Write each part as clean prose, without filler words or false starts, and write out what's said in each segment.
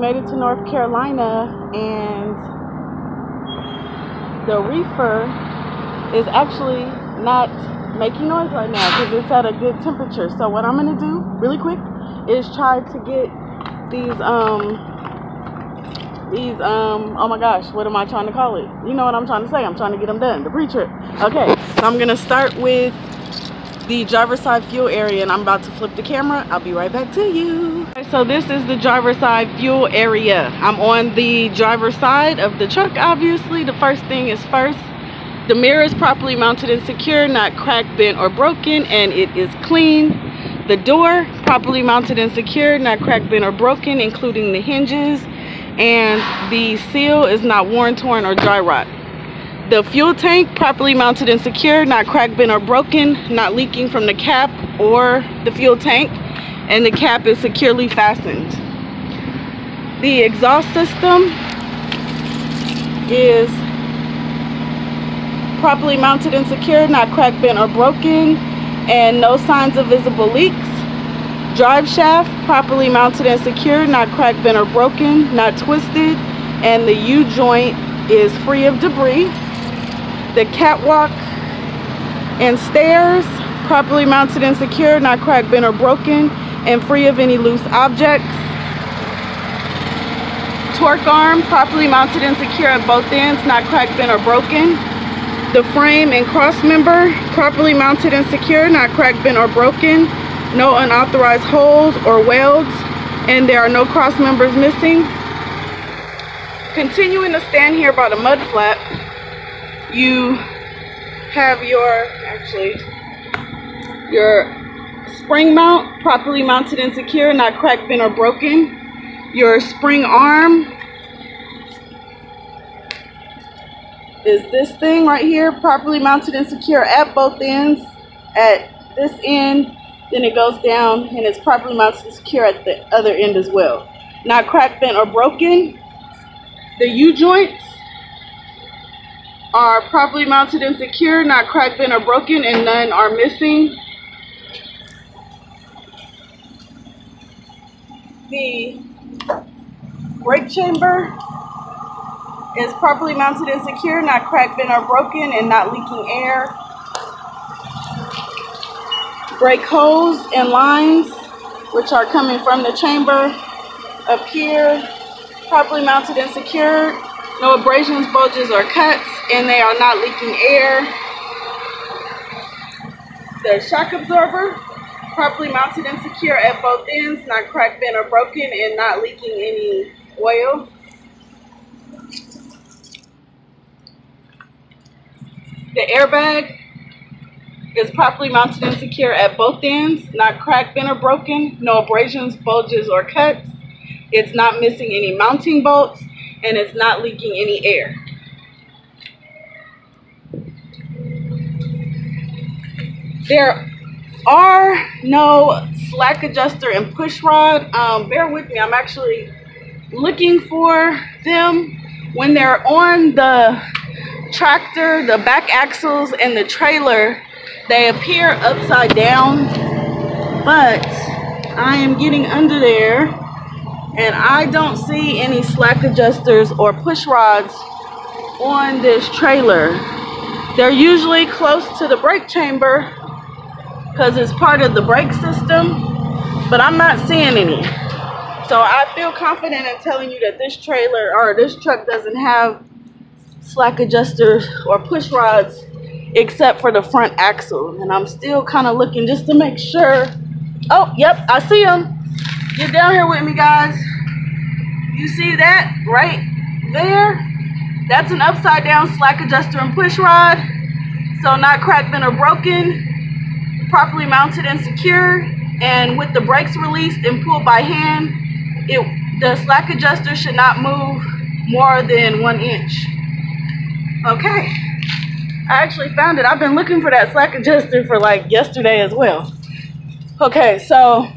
made it to North Carolina, and the reefer is actually not making noise right now because it's at a good temperature. So what I'm gonna do really quick is try to get these oh my gosh, what am I trying to call it? You know what I'm trying to say. I'm trying to get them done, the pre-trip. Okay, so I'm gonna start with the driver's side fuel area, and I'm about to flip the camera. I'll be right back to you. Okay, so this is the driver's side fuel area. I'm on the driver's side of the truck. Obviously, the first thing is first. The mirror is properly mounted and secure, not cracked, bent, or broken, and it is clean. The door, properly mounted and secure, not cracked, bent, or broken, including the hinges, and the seal is not worn, torn, or dry rot. The fuel tank, properly mounted and secure, not cracked, bent, or broken, not leaking from the cap or the fuel tank, and the cap is securely fastened. The exhaust system is properly mounted and secure, not cracked, bent, or broken, and no signs of visible leaks. Drive shaft, properly mounted and secure, not cracked, bent, or broken, not twisted, and the U-joint is free of debris. The catwalk and stairs, properly mounted and secure, not cracked, bent, or broken, and free of any loose objects. Torque arm, properly mounted and secure at both ends, not cracked, bent, or broken. The frame and cross member, properly mounted and secure, not cracked, bent, or broken. No unauthorized holes or welds, and there are no cross members missing. Continuing to stand here by the mud flap, you have your spring mount, properly mounted and secure, not cracked, bent, or broken. Your spring arm is this thing right here, properly mounted and secure at both ends. At this end, then it goes down and it's properly mounted and secure at the other end as well. Not cracked, bent, or broken. The U-joints are properly mounted and secure, not cracked, bent, or broken, and none are missing. The brake chamber is properly mounted and secure, not cracked, bent, or broken, and not leaking air. Brake hose and lines, which are coming from the chamber up here, properly mounted and secured. No abrasions, bulges, or cuts, and they are not leaking air. The shock absorber, properly mounted and secure at both ends, not cracked, bent, or broken, and not leaking any oil. The airbag is properly mounted and secure at both ends, not cracked, bent, or broken. No abrasions, bulges, or cuts. It's not missing any mounting bolts, and it's not leaking any air. There are no slack adjuster and push rod. Bear with me, I'm actually looking for them. When they're on the tractor, the back axles, and the trailer, they appear upside down, but I am getting under there and I don't see any slack adjusters or push rods on this trailer. They're usually close to the brake chamber because it's part of the brake system, but I'm not seeing any. So I feel confident in telling you that this trailer or this truck doesn't have slack adjusters or push rods except for the front axle. And I'm still kind of looking just to make sure. Oh, yep, I see them. Get down here with me, guys. You see that right there? That's an upside down slack adjuster and push rod. So not cracked, bent, or broken. Properly mounted and secure. And with the brakes released and pulled by hand, the slack adjuster should not move more than 1 inch. Okay, I actually found it. I've been looking for that slack adjuster for like yesterday as well. Okay, so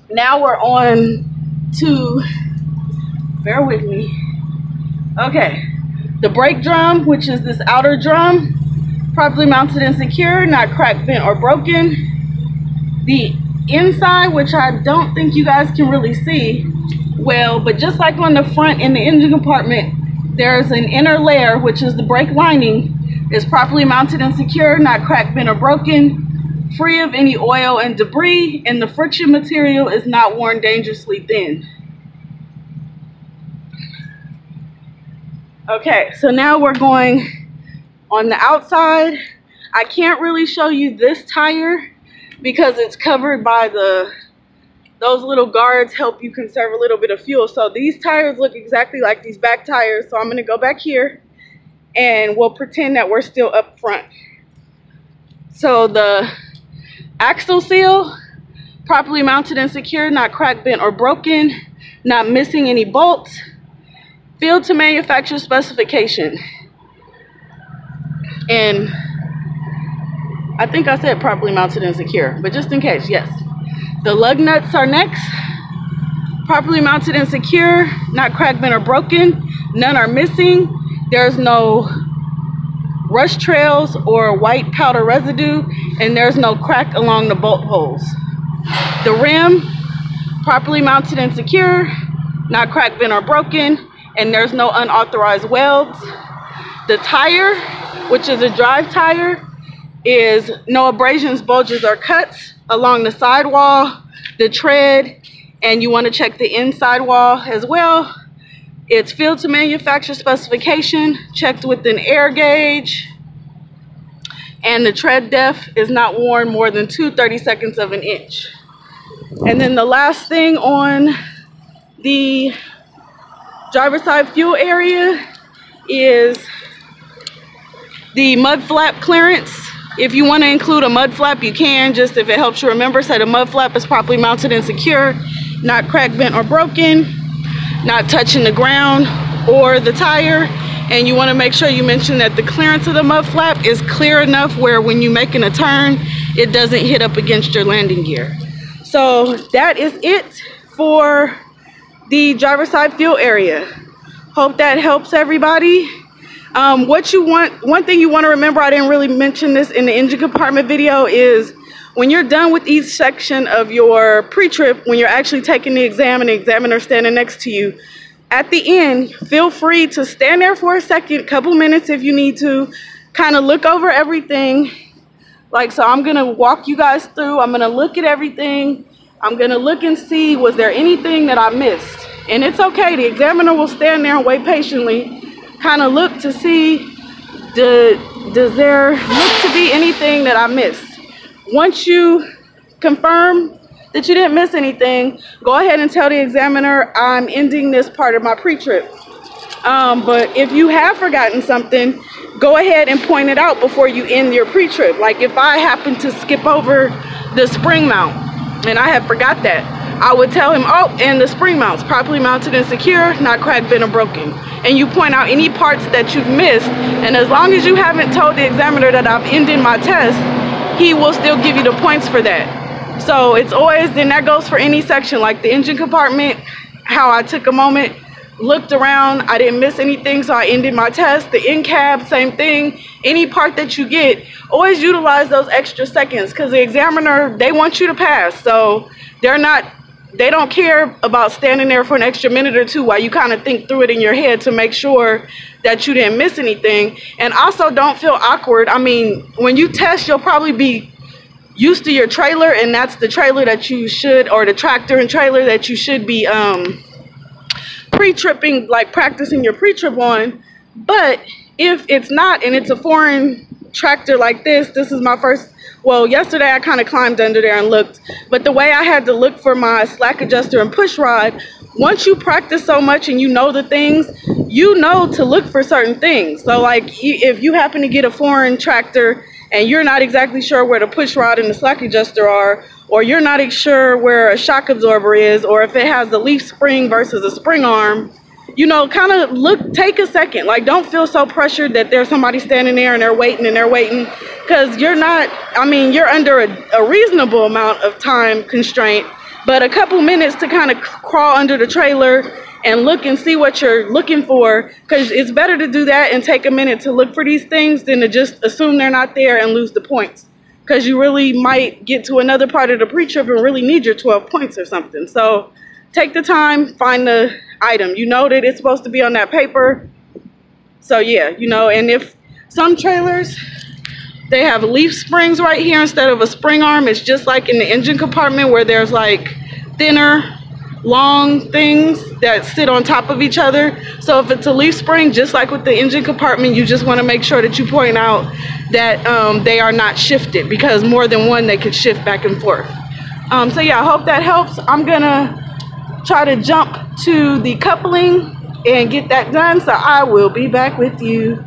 now we're on to, bear with me. Okay, the brake drum, which is this outer drum, properly mounted and secure, not cracked, bent, or broken. The inside, which I don't think you guys can really see, well. But just like on the front in the engine compartment, there's an inner layer, which is the brake lining, is properly mounted and secure, not cracked, bent, or broken, free of any oil and debris, and the friction material is not worn dangerously thin. Okay, so now we're going on the outside. I can't really show you this tire because it's covered by those little guards help you conserve a little bit of fuel. So these tires look exactly like these back tires. So I'm gonna go back here and we'll pretend that we're still up front. So the axle seal, properly mounted and secure, not cracked, bent, or broken, not missing any bolts, filled to manufacturer specification. And I think I said properly mounted and secure, but just in case, yes. The lug nuts are next. Properly mounted and secure, not cracked, bent, or broken. None are missing. There's no rust trails or white powder residue, and there's no crack along the bolt holes. The rim, properly mounted and secure, not cracked, bent, or broken, and there's no unauthorized welds. The tire, which is a drive tire, is no abrasions, bulges, or cuts along the sidewall, the tread, and you want to check the inside wall as well. It's filled to manufacturer specification, checked with an air gauge, and the tread depth is not worn more than 2/32 of an inch. And then the last thing on the driver's side fuel area is the mud flap clearance. If you want to include a mud flap, you can, just if it helps you remember. So the mud flap is properly mounted and secure, not cracked, bent, or broken, not touching the ground or the tire. And you want to make sure you mention that the clearance of the mud flap is clear enough where when you're making a turn, it doesn't hit up against your landing gear. So that is it for the driver's side fuel area. Hope that helps everybody. One thing you want to remember, I didn't really mention this in the engine compartment video, is when you're done with each section of your pre-trip, when you're actually taking the exam and the examiner standing next to you, at the end, feel free to stand there for a second, couple minutes if you need to, kind of look over everything. Like, so I'm going to walk you guys through. I'm going to look at everything. I'm going to look and see, was there anything that I missed? And it's okay. The examiner will stand there and wait patiently, kind of look to see, does there look to be anything that I missed? Once you confirm that you didn't miss anything, go ahead and tell the examiner, I'm ending this part of my pre-trip. But if you have forgotten something, go ahead and point it out before you end your pre-trip. Like if I happen to skip over the spring mount and I had forgot that, I would tell him, oh, and the spring mount's properly mounted and secure, not cracked, bent, or broken. And you point out any parts that you've missed, and as long as you haven't told the examiner that I've ended my test, he will still give you the points for that. So it's always, then that goes for any section, like the engine compartment, how I took a moment, looked around, I didn't miss anything, so I ended my test. The in-cab, same thing. Any part that you get, always utilize those extra seconds, because the examiner, they want you to pass. So they don't care about standing there for an extra minute or two while you kind of think through it in your head to make sure that you didn't miss anything. And also don't feel awkward. I mean, when you test, you'll probably be used to your trailer, and that's the trailer that you should, or the tractor and trailer that you should be pre-tripping, like practicing your pre-trip on. But if it's not, and it's a foreign tractor like this is my first, well, yesterday I kind of climbed under there and looked, but the way I had to look for my slack adjuster and push rod, once you practice so much and you know the things, you know to look for certain things. So like if you happen to get a foreign tractor and you're not exactly sure where the push rod and the slack adjuster are, or you're not sure where a shock absorber is, or if it has the leaf spring versus a spring arm, you know, kind of look, take a second. Like, don't feel so pressured that there's somebody standing there and they're waiting, because you're not, I mean, you're under a reasonable amount of time constraint, but a couple minutes to kind of crawl under the trailer and look and see what you're looking for, because it's better to do that and take a minute to look for these things than to just assume they're not there and lose the points, because you really might get to another part of the pre-trip and really need your 12 points or something. So take the time, find the item. You know that it's supposed to be on that paper. So yeah, you know, and if some trailers, they have leaf springs right here instead of a spring arm. It's just like in the engine compartment where there's like thinner, long things that sit on top of each other. So if it's a leaf spring, just like with the engine compartment, you just want to make sure that you point out that they are not shifted, because more than one, they could shift back and forth. So yeah, I hope that helps. I'm gonna try to jump to the coupling and get that done, so I will be back with you.